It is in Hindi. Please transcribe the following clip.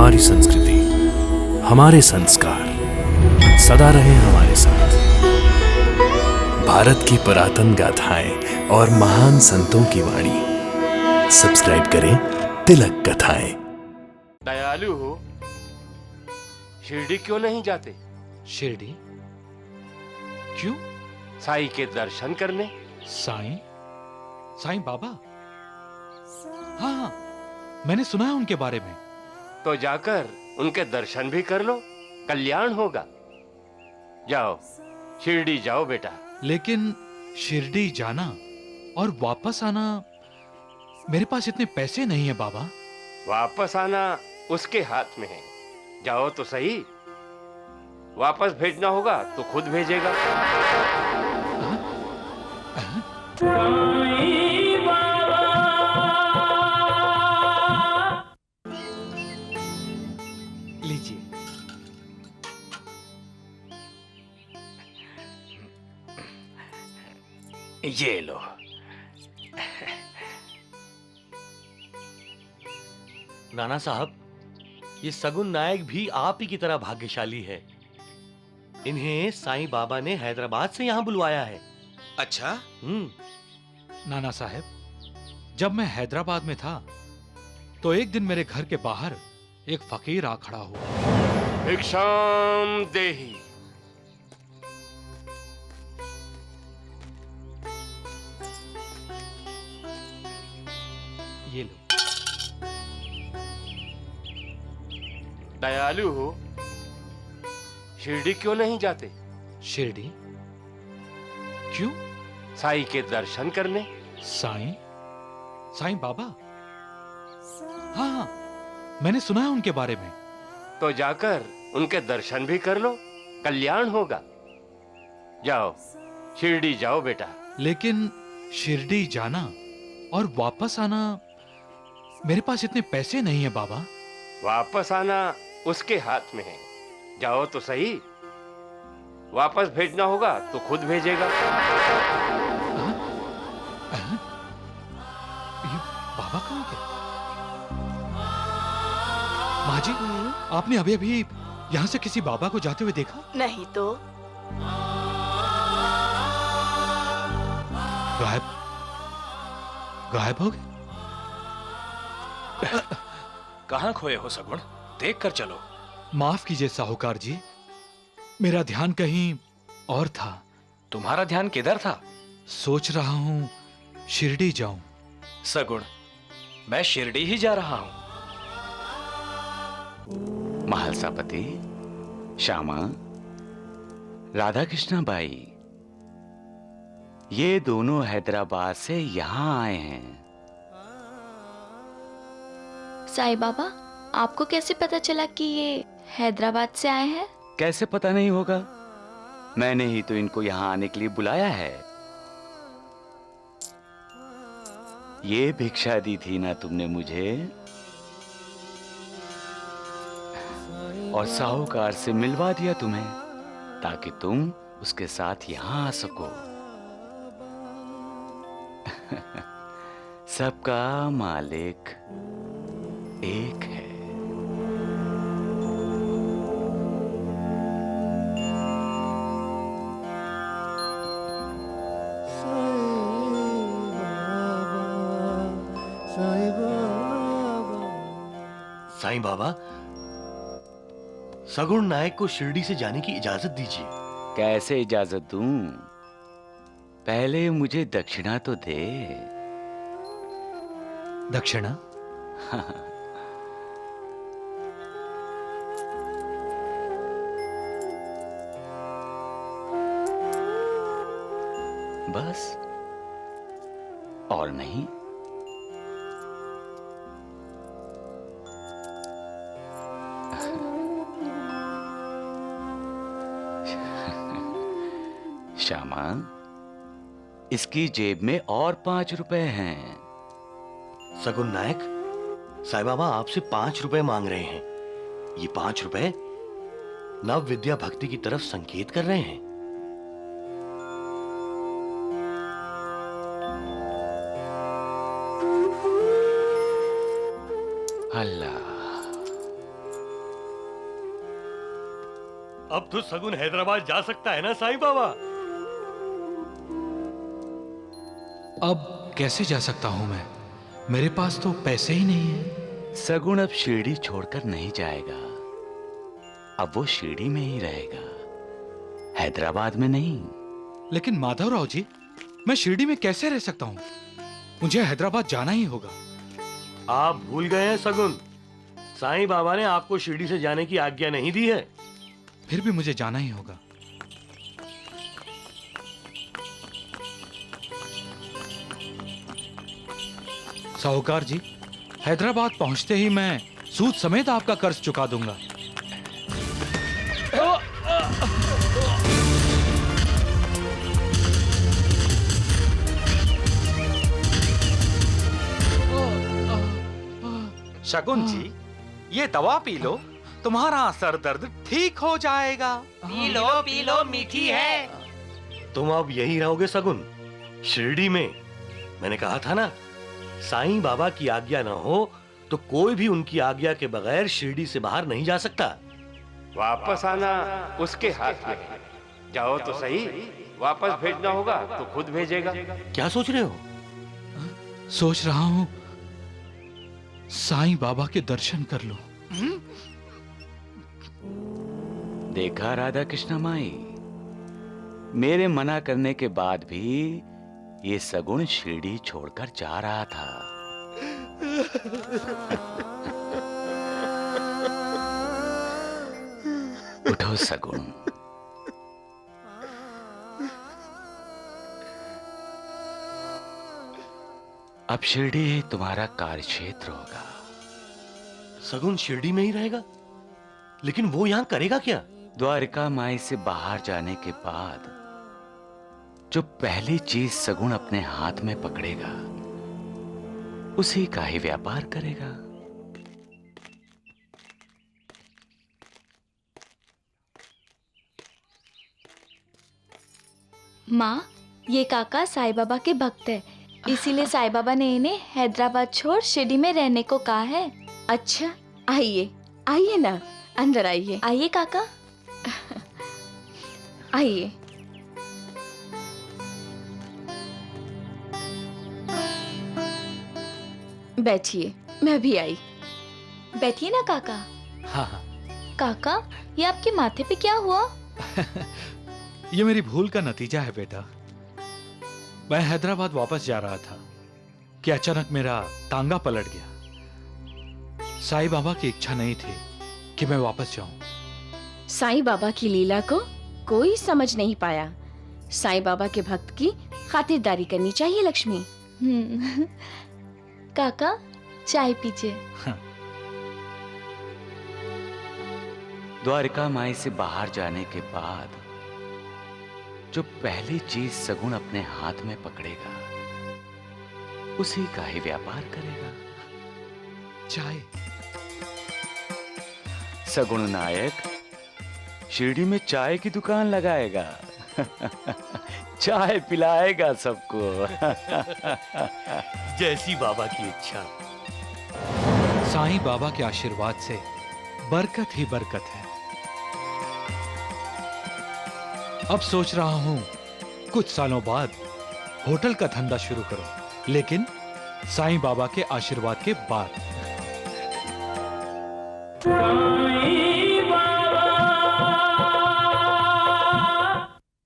हमारी संस्कृति, हमारे संस्कार सदा रहे हमारे साथ। भारत की पुरातन गाथाएं और महान संतों की वाणी। सब्सक्राइब करें तिलक कथाएं। दयालु हो, शिरडी क्यों नहीं जाते? शिरडी? क्यों? साईं के दर्शन करने। साईं? साईं बाबा? हाँ हाँ, मैंने सुना है उनके बारे में। तो जाकर उनके दर्शन भी कर लो, कल्याण होगा। जाओ, शिरडी जाओ बेटा। लेकिन शिरडी जाना और वापस आना, मेरे पास इतने पैसे नहीं है बाबा। वापस आना उसके हाथ में है। जाओ तो सही। वापस भेजना होगा तो खुद भेजेगा। लीजिए। ये लो। नाना साहब, ये सगुन नायक भी आप ही की तरह भाग्यशाली है। इन्हें साईं बाबा ने हैदराबाद से यहाँ बुलवाया है। अच्छा? नाना साहब, जब मैं हैदराबाद में था तो एक दिन मेरे घर के बाहर एक फकीर आ खड़ा हुआ। भिक्षाम देहि। ये लो। दयालु हो, शिरडी क्यों नहीं जाते? शिरडी? क्यों? साईं के दर्शन करने। साईं? साईं बाबा? हाँ हाँ, मैंने सुना है उनके बारे में। तो जाकर उनके दर्शन भी कर लो, कल्याण होगा। जाओ, शिरडी जाओ बेटा। लेकिन शिरडी जाना और वापस आना, मेरे पास इतने पैसे नहीं है बाबा। वापस आना उसके हाथ में है। जाओ तो सही। वापस भेजना होगा तो खुद भेजेगा। ये बाबा कहाँ गए? माँ जी, आपने अभी अभी यहाँ से किसी बाबा को जाते हुए देखा? नहीं तो। गायब? गायब हो गए? कहाँ खोए हो सगुण? देख कर चलो। माफ कीजिए साहूकार जी, मेरा ध्यान कहीं और था। तुम्हारा ध्यान किधर था? सोच रहा हूँ शिरडी जाऊं। सगुण, मैं शिरडी ही जा रहा हूं। महालसापति, श्यामा, राधा कृष्णा बाई, ये दोनों हैदराबाद से यहां आए हैं। साईं बाबा, आपको कैसे पता चला कि ये हैदराबाद से आए हैं? कैसे पता नहीं होगा? मैंने ही तो इनको यहां आने के लिए बुलाया है। ये भिक्षा दी थी ना तुमने मुझे, और साहूकार से मिलवा दिया तुम्हें, ताकि तुम उसके साथ यहां आ सको। सबका मालिक एक है। साईं बाबा, सगुन नायक को शिरडी से जाने की इजाजत दीजिए। कैसे इजाजत दूं? पहले मुझे दक्षिणा तो दे। दक्षिणा? बस, और नहीं। श्यामा, इसकी जेब में और 5 रुपए हैं। सगुन नायक, साईं बाबा आपसे 5 रुपए मांग रहे हैं। ये 5 रुपए नव विद्या भक्ति की तरफ संकेत कर रहे हैं। अल्लाह। अब तो सगुन हैदराबाद जा सकता है ना साईं बाबा? अब कैसे जा सकता हूं मैं? मेरे पास तो पैसे ही नहीं है। सगुन अब शिरडी छोड़कर नहीं जाएगा। अब वो शिरडी में ही रहेगा, हैदराबाद में नहीं। लेकिन माधवराव जी, मैं शिरडी में कैसे रह सकता हूँ? मुझे हैदराबाद जाना ही होगा। आप भूल गए हैं सगुन, साईं बाबा ने आपको शिरडी से जाने की आज्ञा नहीं दी है। फिर भी मुझे जाना ही होगा। साहूकार जी, हैदराबाद पहुंचते ही मैं सूद समेत आपका कर्ज चुका दूंगा। शगुन जी, ये दवा पी लो, तुम्हारा सर दर्द ठीक हो जाएगा। पी लो मीठी है। तुम अब यही रहोगे सगुन, शिरडी में? मैंने कहा था ना, साईं बाबा की आज्ञा ना हो तो कोई भी उनकी आज्ञा के बगैर शिरडी से बाहर नहीं जा सकता। वापस आना उसके हाथ में है। जाओ तो सही, वापस भेजना होगा तो खुद भेजेगा। क्या सोच रहे हो? सोच रहा हूं साईं बाबा के दर्शन कर लूं। देखा राधा कृष्ण माई, मेरे मना करने के बाद भी ये सगुन शिरडी छोड़कर जा रहा था। उठो सगुन। अब शिरडी तुम्हारा कार्यक्षेत्र होगा। सगुन शिरडी में ही रहेगा? लेकिन वो यहां करेगा क्या? द्वारिका माई से बाहर जाने के बाद जो पहली चीज सगुन अपने हाथ में पकड़ेगा, उसी का ही व्यापार करेगा। माँ, ये काका साईं बाबा के भक्त है, इसीलिए साईं बाबा ने इन्हें हैदराबाद छोड़ शिरडी में रहने को कहा है। अच्छा, आइए आइए ना, अंदर आइए। आइए काका। आइए। बैठिए, मैं भी आई। बैठिए ना काका। हाँ हाँ। काका, ये आपके माथे पे क्या हुआ? ये मेरी भूल का नतीजा है बेटा। मैं हैदराबाद वापस जा रहा था कि अचानक मेरा तांगा पलट गया। साईं बाबा की इच्छा नहीं थी कि मैं वापस जाऊं। साईं बाबा की लीला को कोई समझ नहीं पाया। साईं बाबा के भक्त की खातिरदारी करनी चाहिए लक्ष्मी। काका, चाय पीजिए। द्वारिका माई से बाहर जाने के बाद जो पहली चीज सगुन अपने हाथ में पकड़ेगा, उसी का ही व्यापार करेगा। चाय। सगुन नायक शिरडी में चाय की दुकान लगाएगा। चाय पिलाएगा सबको। जैसी बाबा की इच्छा। साईं बाबा के आशीर्वाद से बरकत ही बरकत है। अब सोच रहा हूं कुछ सालों बाद होटल का धंधा शुरू करूं, लेकिन साईं बाबा के आशीर्वाद के बाद।